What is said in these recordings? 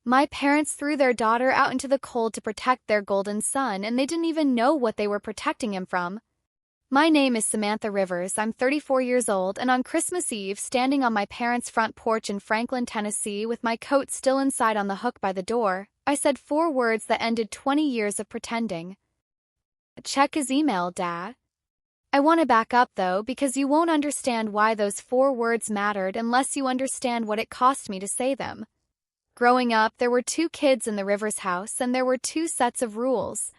My parents threw their daughter out into the cold to protect their golden son, and they didn't even know what they were protecting him from. My name is Samantha Rivers. I'm 34 years old, and on Christmas Eve, standing on my parents' front porch in Franklin, Tennessee, with my coat still inside on the hook by the door, I said 4 words that ended 20 years of pretending. Check his email, Dad. I want to back up, though, because you won't understand why those 4 words mattered unless you understand what it cost me to say them. Growing up, there were 2 kids in the Rivers house, and there were 2 sets of rules.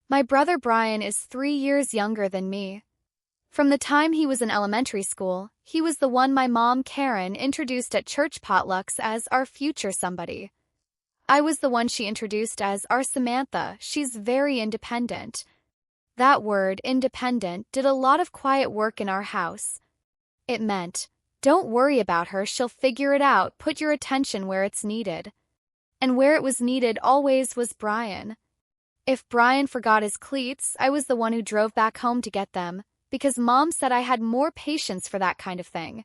My brother Brian is 3 years younger than me. From the time he was in elementary school, he was the one my mom, Karen, introduced at church potlucks as our future somebody. I was the one she introduced as our Samantha. She's very independent. That word, independent, did a lot of quiet work in our house. It meant, don't worry about her, she'll figure it out, put your attention where it's needed. And where it was needed always was Brian. If Brian forgot his cleats, I was the one who drove back home to get them, because Mom said I had more patience for that kind of thing.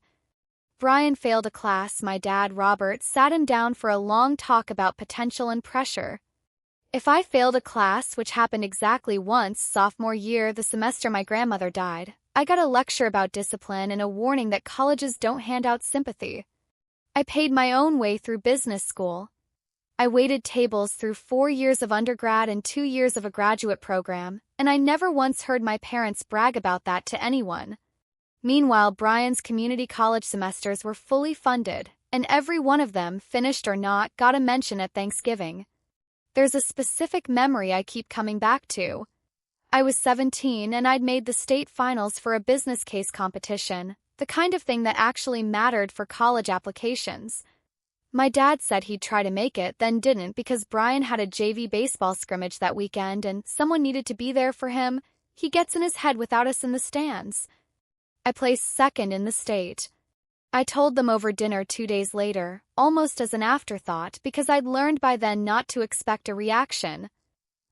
Brian failed a class. My dad, Robert, sat him down for a long talk about potential and pressure. If I failed a class, which happened exactly once, sophomore year, the semester my grandmother died, I got a lecture about discipline and a warning that colleges don't hand out sympathy. I paid my own way through business school. I waited tables through 4 years of undergrad and 2 years of a graduate program, and I never once heard my parents brag about that to anyone. Meanwhile, Brian's community college semesters were fully funded, and every one of them, finished or not, got a mention at Thanksgiving. There's a specific memory I keep coming back to. I was 17 and I'd made the state finals for a business case competition, the kind of thing that actually mattered for college applications. My dad said he'd try to make it, then didn't because Brian had a JV baseball scrimmage that weekend and someone needed to be there for him. He gets in his head without us in the stands. I placed second in the state. I told them over dinner 2 days later, almost as an afterthought because I'd learned by then not to expect a reaction.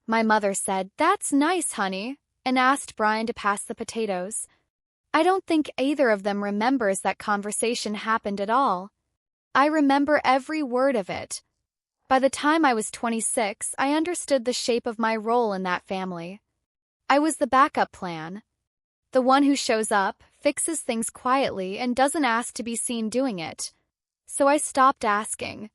My mother said, "That's nice, honey," and asked Brian to pass the potatoes. I don't think either of them remembers that conversation happened at all. I remember every word of it. By the time I was 26, I understood the shape of my role in that family. I was the backup plan. The one who shows up, fixes things quietly, and doesn't ask to be seen doing it. So I stopped asking.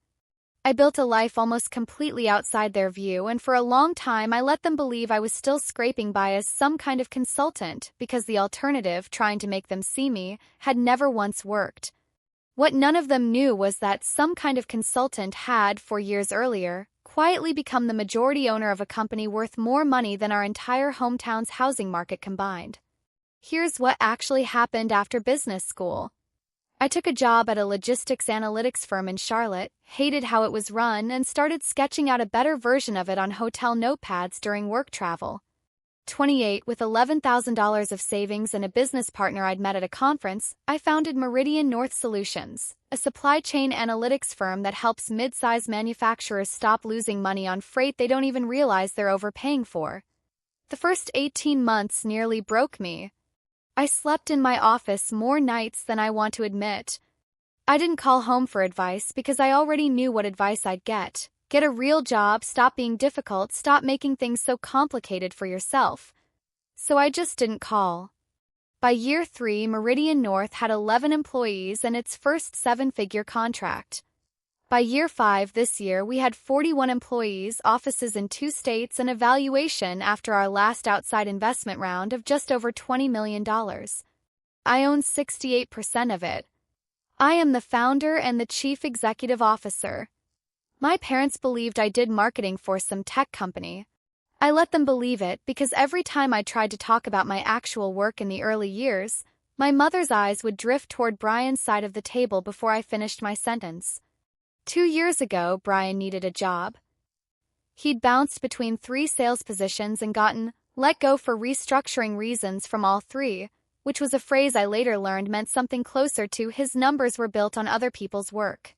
I built a life almost completely outside their view, and for a long time I let them believe I was still scraping by as some kind of consultant because the alternative, trying to make them see me, had never once worked. What none of them knew was that some kind of consultant had, 4 years earlier, quietly become the majority owner of a company worth more money than our entire hometown's housing market combined. Here's what actually happened after business school. I took a job at a logistics analytics firm in Charlotte, hated how it was run, and started sketching out a better version of it on hotel notepads during work travel. 28, with $11,000 of savings and a business partner I'd met at a conference, I founded Meridian North Solutions, a supply chain analytics firm that helps mid-size manufacturers stop losing money on freight they don't even realize they're overpaying for. The first 18 months nearly broke me. I slept in my office more nights than I want to admit. I didn't call home for advice because I already knew what advice I'd get. Get a real job, stop being difficult, stop making things so complicated for yourself. So I just didn't call. By year 3, Meridian North had 11 employees and its first 7-figure contract. By year 5 this year, we had 41 employees, offices in 2 states, and a valuation after our last outside investment round of just over $20 million. I own 68% of it. I am the founder and the chief executive officer. My parents believed I did marketing for some tech company. I let them believe it because every time I tried to talk about my actual work in the early years, my mother's eyes would drift toward Brian's side of the table before I finished my sentence. 2 years ago, Brian needed a job. He'd bounced between 3 sales positions and gotten let go for restructuring reasons from all 3, which was a phrase I later learned meant something closer to his numbers were built on other people's work.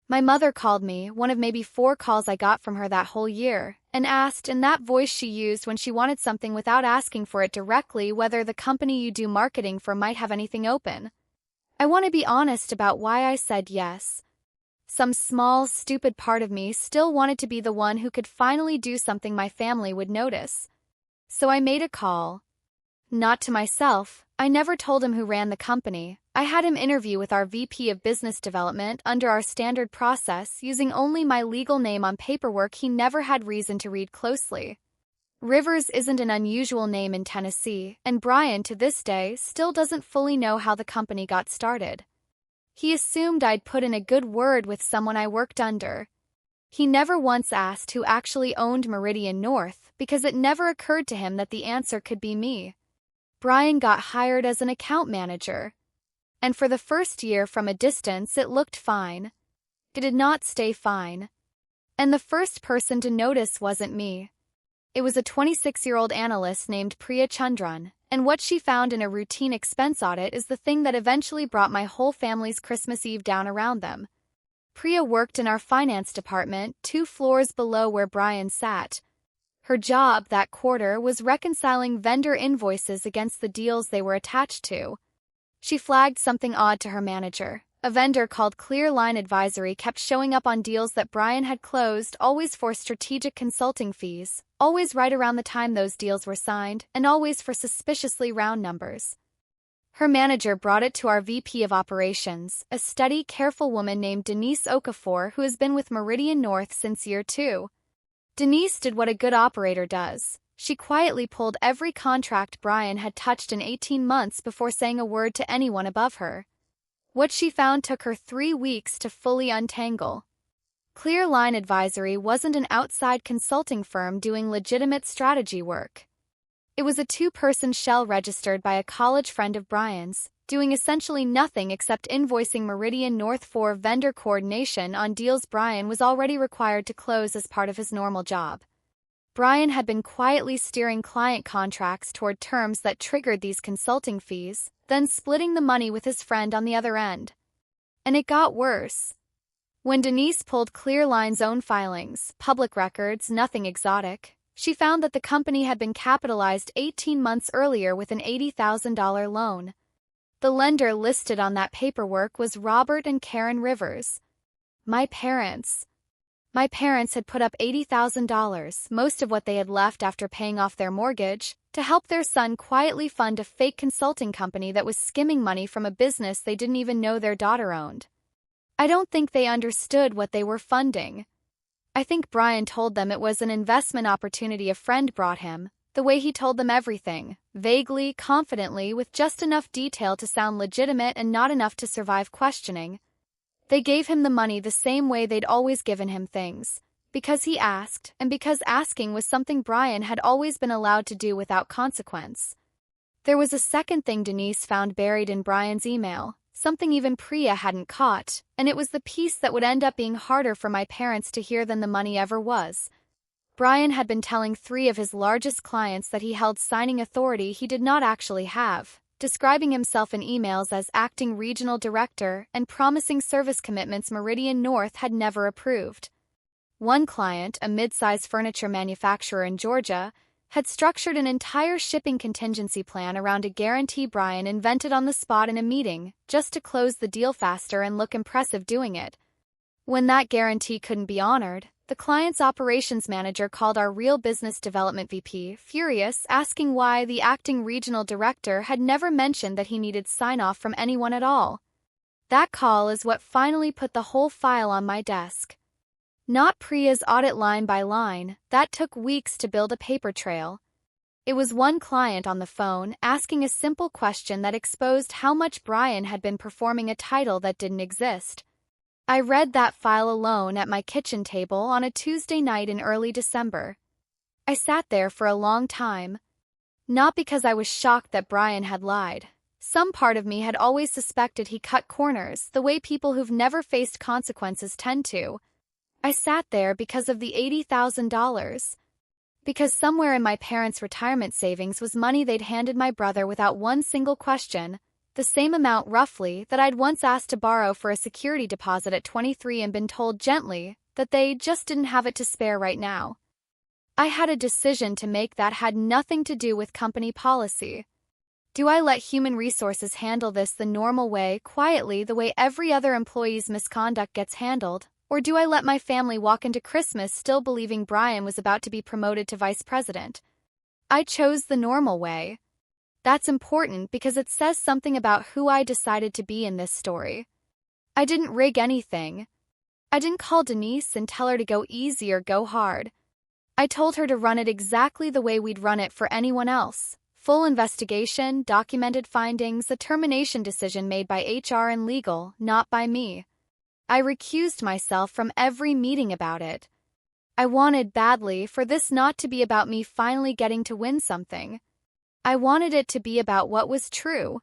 My mother called me, one of maybe 4 calls I got from her that whole year, and asked, in that voice she used when she wanted something without asking for it directly, whether the company you do marketing for might have anything open. I want to be honest about why I said yes. Some small, stupid part of me still wanted to be the one who could finally do something my family would notice. So I made a call. Not to myself, I never told him who ran the company. I had him interview with our VP of Business Development under our standard process using only my legal name on paperwork he never had reason to read closely. Rivers isn't an unusual name in Tennessee, and Brian to this day still doesn't fully know how the company got started. He assumed I'd put in a good word with someone I worked under. He never once asked who actually owned Meridian North because it never occurred to him that the answer could be me. Brian got hired as an account manager. And for the first year from a distance it looked fine. It did not stay fine. And the first person to notice wasn't me. It was a 26-year-old analyst named Priya Chandran, and what she found in a routine expense audit is the thing that eventually brought my whole family's Christmas Eve down around them. Priya worked in our finance department 2 floors below where Brian sat. Her job that quarter was reconciling vendor invoices against the deals they were attached to. She flagged something odd to her manager. A vendor called Clear Line Advisory kept showing up on deals that Brian had closed, always for strategic consulting fees, always right around the time those deals were signed, and always for suspiciously round numbers. Her manager brought it to our VP of Operations, a steady, careful woman named Denise Okafor who has been with Meridian North since year 2. Denise did what a good operator does. She quietly pulled every contract Brian had touched in 18 months before saying a word to anyone above her. What she found took her 3 weeks to fully untangle. Clear Line Advisory wasn't an outside consulting firm doing legitimate strategy work. It was a 2-person shell registered by a college friend of Brian's, doing essentially nothing except invoicing Meridian North for vendor coordination on deals Brian was already required to close as part of his normal job. Brian had been quietly steering client contracts toward terms that triggered these consulting fees, then splitting the money with his friend on the other end. And it got worse. When Denise pulled Clear Line's own filings, public records, nothing exotic, she found that the company had been capitalized 18 months earlier with an $80,000 loan. The lender listed on that paperwork was Robert and Karen Rivers. My parents had put up $80,000, most of what they had left after paying off their mortgage, to help their son quietly fund a fake consulting company that was skimming money from a business they didn't even know their daughter owned. I don't think they understood what they were funding. I think Brian told them it was an investment opportunity a friend brought him, the way he told them everything, vaguely, confidently, with just enough detail to sound legitimate and not enough to survive questioning. They gave him the money the same way they'd always given him things, because he asked, and because asking was something Brian had always been allowed to do without consequence. There was a second thing Denise found buried in Brian's email, something even Priya hadn't caught, and it was the piece that would end up being harder for my parents to hear than the money ever was. Brian had been telling 3 of his largest clients that he held signing authority he did not actually have, describing himself in emails as acting regional director and promising service commitments Meridian North had never approved. One client, a mid-size furniture manufacturer in Georgia, had structured an entire shipping contingency plan around a guarantee Brian invented on the spot in a meeting, just to close the deal faster and look impressive doing it. When that guarantee couldn't be honored, the client's operations manager called our real business development VP, furious, asking why the acting regional director had never mentioned that he needed sign-off from anyone at all. That call is what finally put the whole file on my desk. Not Priya's audit line by line, that took weeks to build a paper trail. It was one client on the phone asking a simple question that exposed how much Brian had been performing a title that didn't exist. I read that file alone at my kitchen table on a Tuesday night in early December. I sat there for a long time. Not because I was shocked that Brian had lied. Some part of me had always suspected he cut corners, the way people who've never faced consequences tend to. I sat there because of the $80,000. Because somewhere in my parents' retirement savings was money they'd handed my brother without one single question, the same amount roughly that I'd once asked to borrow for a security deposit at 23 and been told gently that they just didn't have it to spare right now. I had a decision to make that had nothing to do with company policy. Do I let human resources handle this the normal way, quietly, the way every other employee's misconduct gets handled? Or do I let my family walk into Christmas still believing Brian was about to be promoted to vice president? I chose the normal way. That's important because it says something about who I decided to be in this story. I didn't rig anything. I didn't call Denise and tell her to go easy or go hard. I told her to run it exactly the way we'd run it for anyone else. Full investigation, documented findings, a termination decision made by HR and legal, not by me. I recused myself from every meeting about it. I wanted badly for this not to be about me finally getting to win something. I wanted it to be about what was true.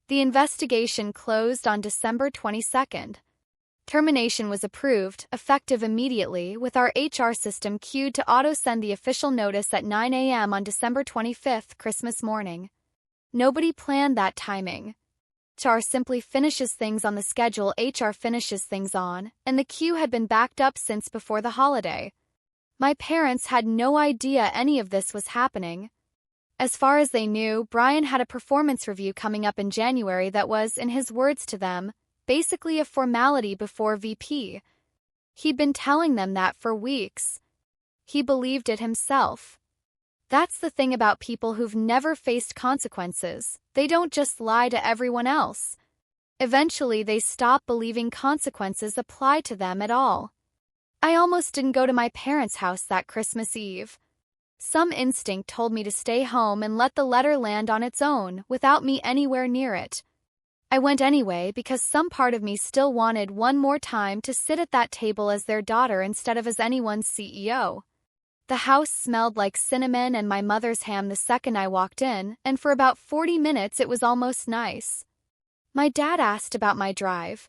The investigation closed on December 22nd. Termination was approved, effective immediately, with our HR system queued to auto-send the official notice at 9 a.m. on December 25th, Christmas morning. Nobody planned that timing. HR simply finishes things on the schedule HR finishes things on, and the queue had been backed up since before the holiday. My parents had no idea any of this was happening. As far as they knew, Brian had a performance review coming up in January that was, in his words to them, basically a formality before VP. He'd been telling them that for weeks. He believed it himself. That's the thing about people who've never faced consequences. They don't just lie to everyone else. Eventually, they stop believing consequences apply to them at all. I almost didn't go to my parents' house that Christmas Eve. Some instinct told me to stay home and let the letter land on its own, without me anywhere near it. I went anyway because some part of me still wanted one more time to sit at that table as their daughter instead of as anyone's CEO. The house smelled like cinnamon and my mother's ham the second I walked in, and for about 40 minutes it was almost nice. My dad asked about my drive.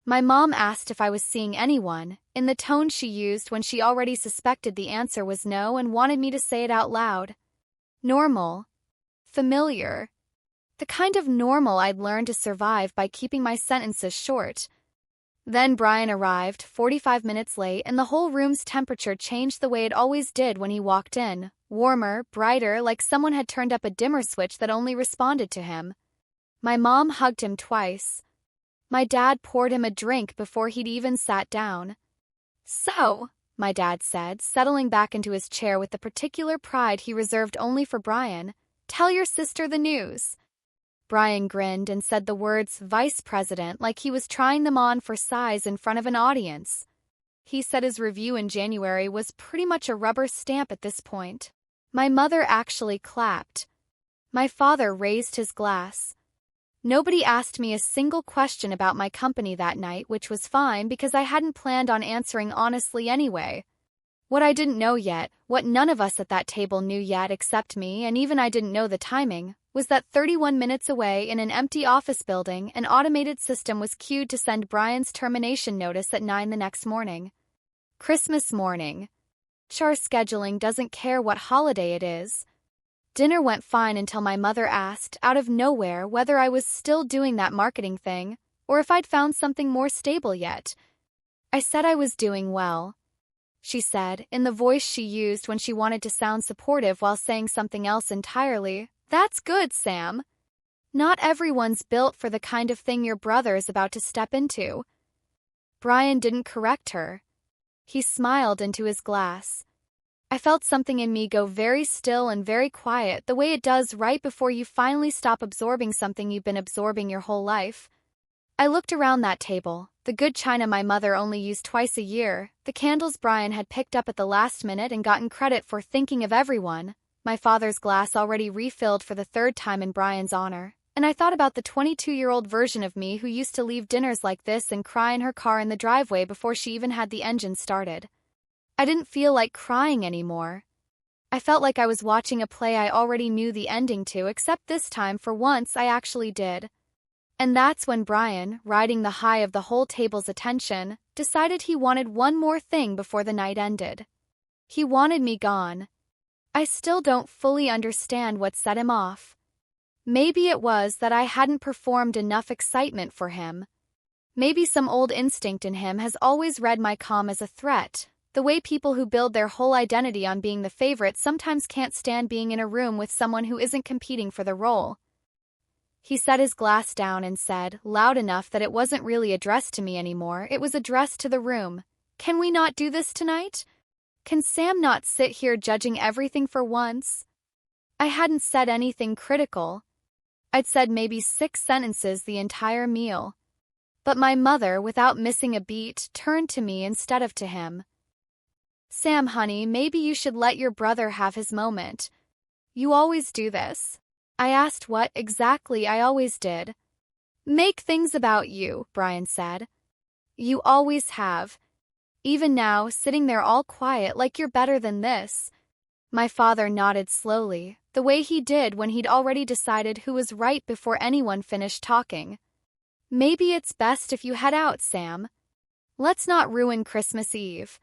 My mom asked if I was seeing anyone, in the tone she used when she already suspected the answer was no and wanted me to say it out loud. Normal. Familiar. The kind of normal I'd learned to survive by keeping my sentences short. Then Brian arrived, 45 minutes late, and the whole room's temperature changed the way it always did when he walked in. Warmer, brighter, like someone had turned up a dimmer switch that only responded to him. My mom hugged him twice. My dad poured him a drink before he'd even sat down. "So," my dad said, settling back into his chair with the particular pride he reserved only for Brian, "tell your sister the news." Brian grinned and said the words vice president like he was trying them on for size in front of an audience. He said his review in January was pretty much a rubber stamp at this point. My mother actually clapped. My father raised his glass. Nobody asked me a single question about my company that night, which was fine because I hadn't planned on answering honestly anyway. What I didn't know yet, what none of us at that table knew yet except me, and even I didn't know the timing, was that 31 minutes away in an empty office building, an automated system was queued to send Brian's termination notice at 9 the next morning. Christmas morning. HR scheduling doesn't care what holiday it is. Dinner went fine until my mother asked, out of nowhere, whether I was still doing that marketing thing, or if I'd found something more stable yet. I said I was doing well. She said, in the voice she used when she wanted to sound supportive while saying something else entirely, "That's good, Sam. Not everyone's built for the kind of thing your brother is about to step into." Brian didn't correct her. He smiled into his glass. I felt something in me go very still and very quiet, the way it does right before you finally stop absorbing something you've been absorbing your whole life. I looked around that table, the good china my mother only used twice a year, the candles Brian had picked up at the last minute and gotten credit for thinking of everyone, my father's glass already refilled for the third time in Brian's honor, and I thought about the 22-year-old version of me who used to leave dinners like this and cry in her car in the driveway before she even had the engine started. I didn't feel like crying anymore. I felt like I was watching a play I already knew the ending to, except this time, for once, I actually did. And that's when Brian, riding the high of the whole table's attention, decided he wanted one more thing before the night ended. He wanted me gone. I still don't fully understand what set him off. Maybe it was that I hadn't performed enough excitement for him. Maybe some old instinct in him has always read my calm as a threat. The way people who build their whole identity on being the favorite sometimes can't stand being in a room with someone who isn't competing for the role. He set his glass down and said, loud enough that it wasn't really addressed to me anymore, it was addressed to the room, "Can we not do this tonight? Can Sam not sit here judging everything for once?" I hadn't said anything critical. I'd said maybe 6 sentences the entire meal. But my mother, without missing a beat, turned to me instead of to him. "Sam, honey, maybe you should let your brother have his moment. You always do this." I asked what exactly I always did. "Make things about you," Brian said. "You always have. Even now, sitting there all quiet like you're better than this." My father nodded slowly, the way he did when he'd already decided who was right before anyone finished talking. "Maybe it's best if you head out, Sam. Let's not ruin Christmas Eve."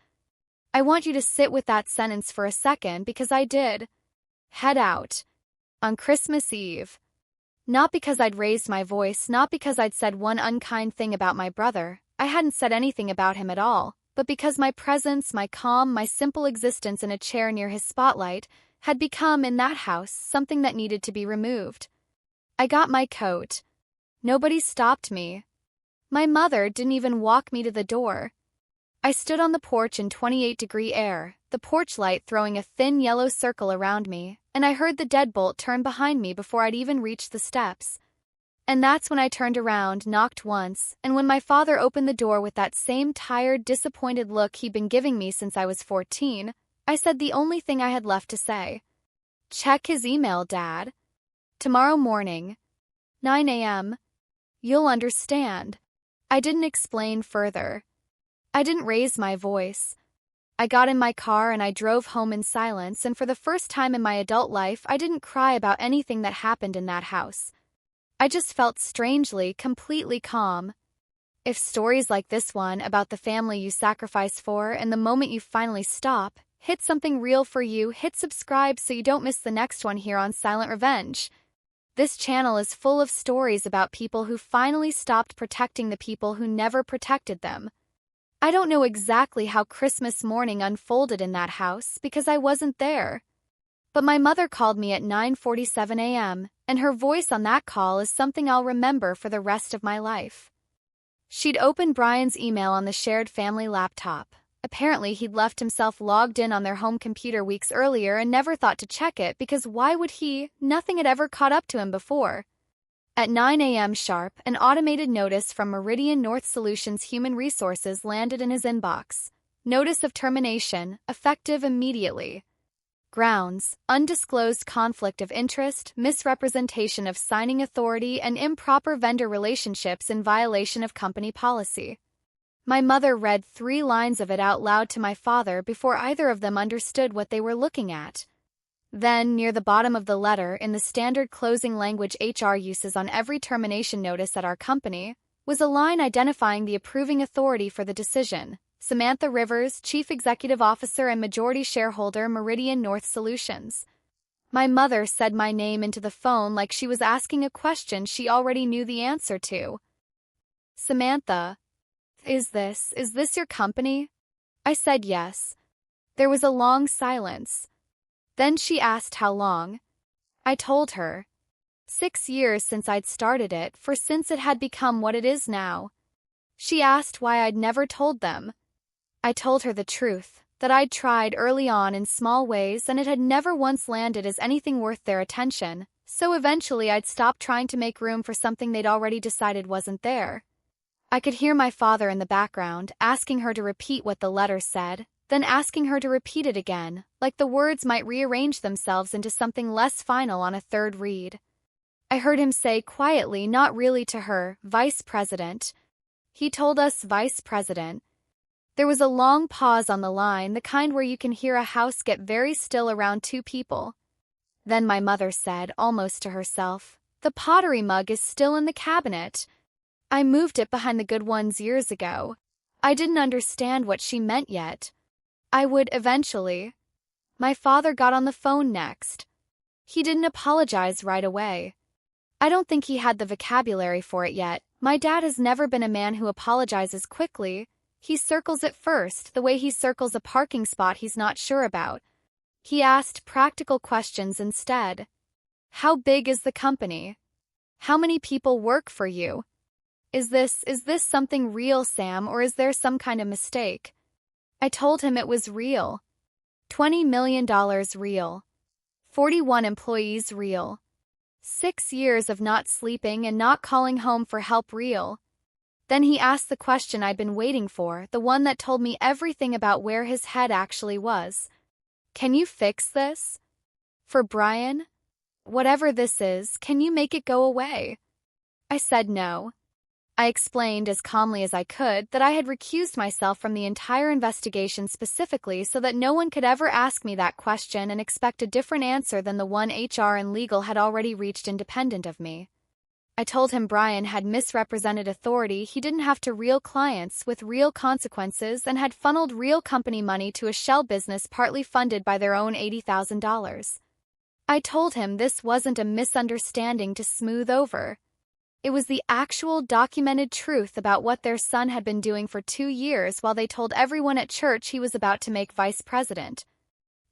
I want you to sit with that sentence for a second because I did. Head out. On Christmas Eve. Not because I'd raised my voice, not because I'd said one unkind thing about my brother, I hadn't said anything about him at all, but because my presence, my calm, my simple existence in a chair near his spotlight had become, in that house, something that needed to be removed. I got my coat. Nobody stopped me. My mother didn't even walk me to the door. I stood on the porch in 28-degree air, the porch light throwing a thin yellow circle around me, and I heard the deadbolt turn behind me before I'd even reached the steps. And that's when I turned around, knocked once, and when my father opened the door with that same tired, disappointed look he'd been giving me since I was 14, I said the only thing I had left to say. "Check his email, Dad. Tomorrow morning. 9 a.m. You'll understand." I didn't explain further. I didn't raise my voice. I got in my car and I drove home in silence, and for the first time in my adult life, I didn't cry about anything that happened in that house. I just felt strangely, completely calm. If stories like this one about the family you sacrifice for and the moment you finally stop, hit something real for you, hit subscribe so you don't miss the next one here on Silent Revenge. This channel is full of stories about people who finally stopped protecting the people who never protected them. I don't know exactly how Christmas morning unfolded in that house because I wasn't there. But my mother called me at 9:47 a.m., and her voice on that call is something I'll remember for the rest of my life. She'd opened Brian's email on the shared family laptop. Apparently, he'd left himself logged in on their home computer weeks earlier and never thought to check it because why would he? Nothing had ever caught up to him before. At 9 a.m. sharp, an automated notice from Meridian North Solutions Human Resources landed in his inbox. Notice of termination, effective immediately. Grounds: undisclosed conflict of interest, misrepresentation of signing authority, and improper vendor relationships in violation of company policy. My mother read 3 lines of it out loud to my father before either of them understood what they were looking at. Then, near the bottom of the letter, in the standard closing language HR uses on every termination notice at our company, was a line identifying the approving authority for the decision: Samantha Rivers, Chief Executive Officer and Majority Shareholder, Meridian North Solutions. My mother said my name into the phone like she was asking a question she already knew the answer to. "Samantha, is this your company?" I said yes. There was a long silence. Then she asked how long. I told her. 6 years since I'd started it, for since it had become what it is now. She asked why I'd never told them. I told her the truth, that I'd tried early on in small ways and it had never once landed as anything worth their attention, so eventually I'd stopped trying to make room for something they'd already decided wasn't there. I could hear my father in the background, asking her to repeat what the letter said, then asking her to repeat it again, like the words might rearrange themselves into something less final on a third read. I heard him say quietly, not really to her, "Vice President." He told us Vice President. There was a long pause on the line, the kind where you can hear a house get very still around 2 people. Then my mother said, almost to herself, "The pottery mug is still in the cabinet. I moved it behind the good ones years ago." I didn't understand what she meant yet. I would eventually. My father got on the phone next. He didn't apologize right away. I don't think he had the vocabulary for it yet. My dad has never been a man who apologizes quickly. He circles it first, the way he circles a parking spot he's not sure about. He asked practical questions instead. How big is the company? How many people work for you? Is this something real, Sam, or is there some kind of mistake? I told him it was real. $20 million real. 41 employees real. 6 years of not sleeping and not calling home for help real. Then he asked the question I'd been waiting for, the one that told me everything about where his head actually was. Can you fix this? For Brian? Whatever this is, can you make it go away? I said no. I explained as calmly as I could that I had recused myself from the entire investigation specifically so that no one could ever ask me that question and expect a different answer than the one HR and legal had already reached independent of me. I told him Brian had misrepresented authority, he didn't have to real clients with real consequences, and had funneled real company money to a shell business partly funded by their own $80,000. I told him this wasn't a misunderstanding to smooth over. It was the actual documented truth about what their son had been doing for 2 years while they told everyone at church he was about to make vice president.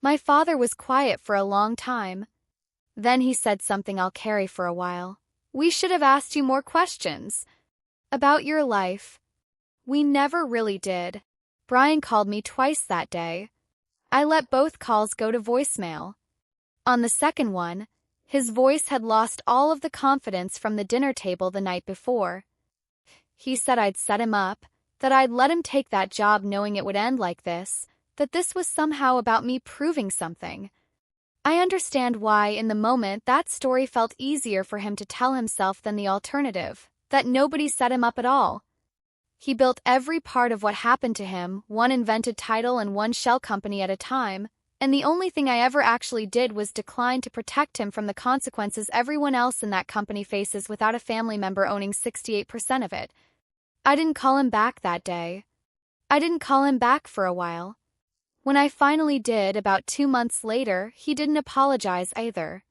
My father was quiet for a long time. Then he said something I'll carry for a while. We should have asked you more questions. About your life. We never really did. Brian called me twice that day. I let both calls go to voicemail. On the second one, his voice had lost all of the confidence from the dinner table the night before. He said I'd set him up, that I'd let him take that job knowing it would end like this, that this was somehow about me proving something. I understand why, in the moment, that story felt easier for him to tell himself than the alternative, that nobody set him up at all. He built every part of what happened to him, one invented title and one shell company at a time, and the only thing I ever actually did was decline to protect him from the consequences everyone else in that company faces without a family member owning 68% of it. I didn't call him back that day. I didn't call him back for a while. When I finally did, about 2 months later, he didn't apologize either.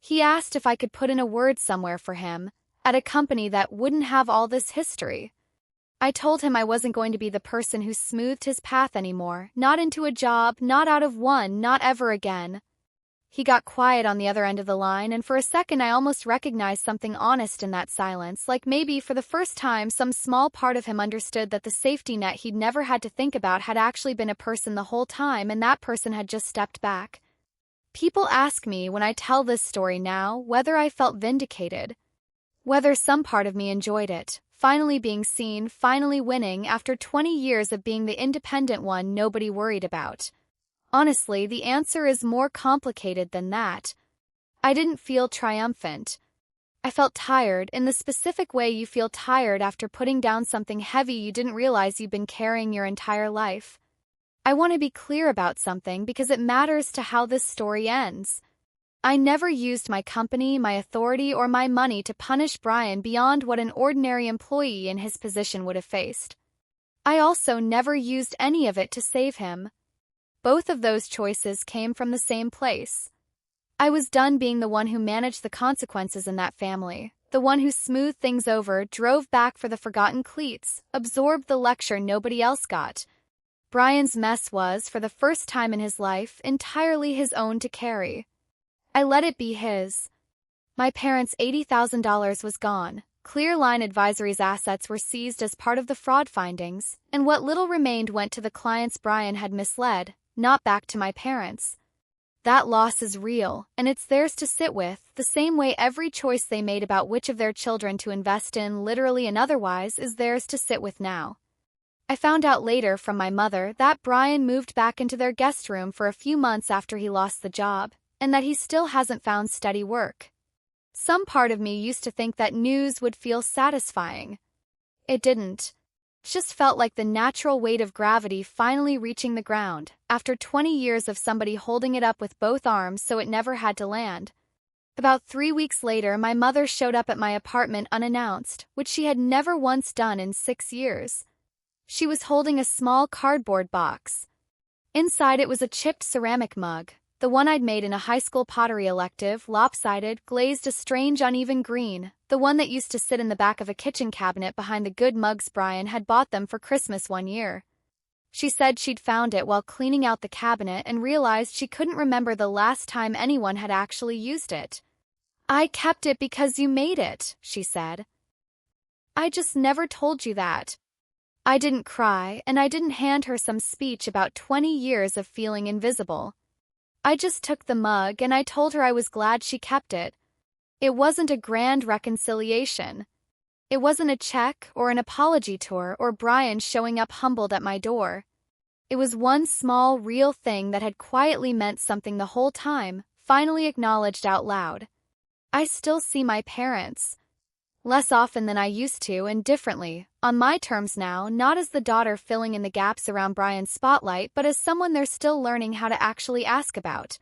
He asked if I could put in a word somewhere for him, at a company that wouldn't have all this history. I told him I wasn't going to be the person who smoothed his path anymore, not into a job, not out of one, not ever again. He got quiet on the other end of the line, and for a second I almost recognized something honest in that silence, like maybe for the first time some small part of him understood that the safety net he'd never had to think about had actually been a person the whole time, and that person had just stepped back. People ask me when I tell this story now whether I felt vindicated, whether some part of me enjoyed it. Finally being seen, finally winning after 20 years of being the independent one nobody worried about. Honestly, the answer is more complicated than that. I didn't feel triumphant. I felt tired in the specific way you feel tired after putting down something heavy you didn't realize you've been carrying your entire life. I want to be clear about something because it matters to how this story ends. I never used my company, my authority, or my money to punish Brian beyond what an ordinary employee in his position would have faced. I also never used any of it to save him. Both of those choices came from the same place. I was done being the one who managed the consequences in that family, the one who smoothed things over, drove back for the forgotten cleats, absorbed the lecture nobody else got. Brian's mess was, for the first time in his life, entirely his own to carry. I let it be his. My parents' $80,000 was gone. Clearline Advisory's assets were seized as part of the fraud findings, and what little remained went to the clients Brian had misled, not back to my parents. That loss is real, and it's theirs to sit with, the same way every choice they made about which of their children to invest in, literally and otherwise, is theirs to sit with now. I found out later from my mother that Brian moved back into their guest room for a few months after he lost the job, and that he still hasn't found steady work. Some part of me used to think that news would feel satisfying. It didn't. It just felt like the natural weight of gravity finally reaching the ground, after 20 years of somebody holding it up with both arms so it never had to land. About 3 weeks later, my mother showed up at my apartment unannounced, which she had never once done in 6 years. She was holding a small cardboard box. Inside it was a chipped ceramic mug, the one I'd made in a high school pottery elective, lopsided, glazed a strange uneven green, the one that used to sit in the back of a kitchen cabinet behind the good mugs Brian had bought them for Christmas one year. She said she'd found it while cleaning out the cabinet and realized she couldn't remember the last time anyone had actually used it. I kept it because you made it, she said. I just never told you that. I didn't cry, and I didn't hand her some speech about 20 years of feeling invisible. I just took the mug and I told her I was glad she kept it. It wasn't a grand reconciliation. It wasn't a check or an apology tour or Brian showing up humbled at my door. It was one small, real thing that had quietly meant something the whole time, finally acknowledged out loud. I still see my parents. Less often than I used to and differently, on my terms now, not as the daughter filling in the gaps around Brian's spotlight, but as someone they're still learning how to actually ask about.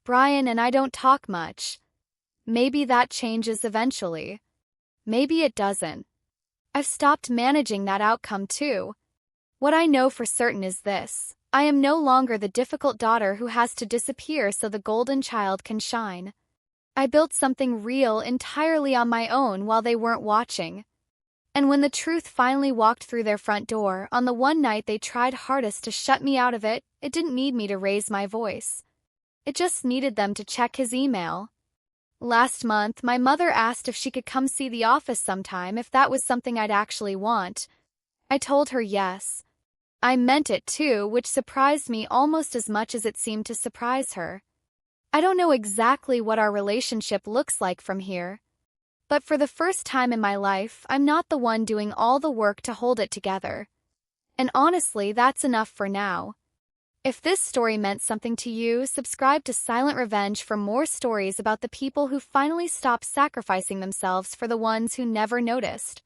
Brian and I don't talk much. Maybe that changes eventually. Maybe it doesn't. I've stopped managing that outcome too. What I know for certain is this: I am no longer the difficult daughter who has to disappear so the golden child can shine. I built something real entirely on my own while they weren't watching. And when the truth finally walked through their front door, on the one night they tried hardest to shut me out of it, it didn't need me to raise my voice. It just needed them to check his email. Last month, my mother asked if she could come see the office sometime if that was something I'd actually want. I told her yes. I meant it too, which surprised me almost as much as it seemed to surprise her. I don't know exactly what our relationship looks like from here. But for the first time in my life, I'm not the one doing all the work to hold it together. And honestly, that's enough for now. If this story meant something to you, subscribe to Silent Revenge for more stories about the people who finally stopped sacrificing themselves for the ones who never noticed.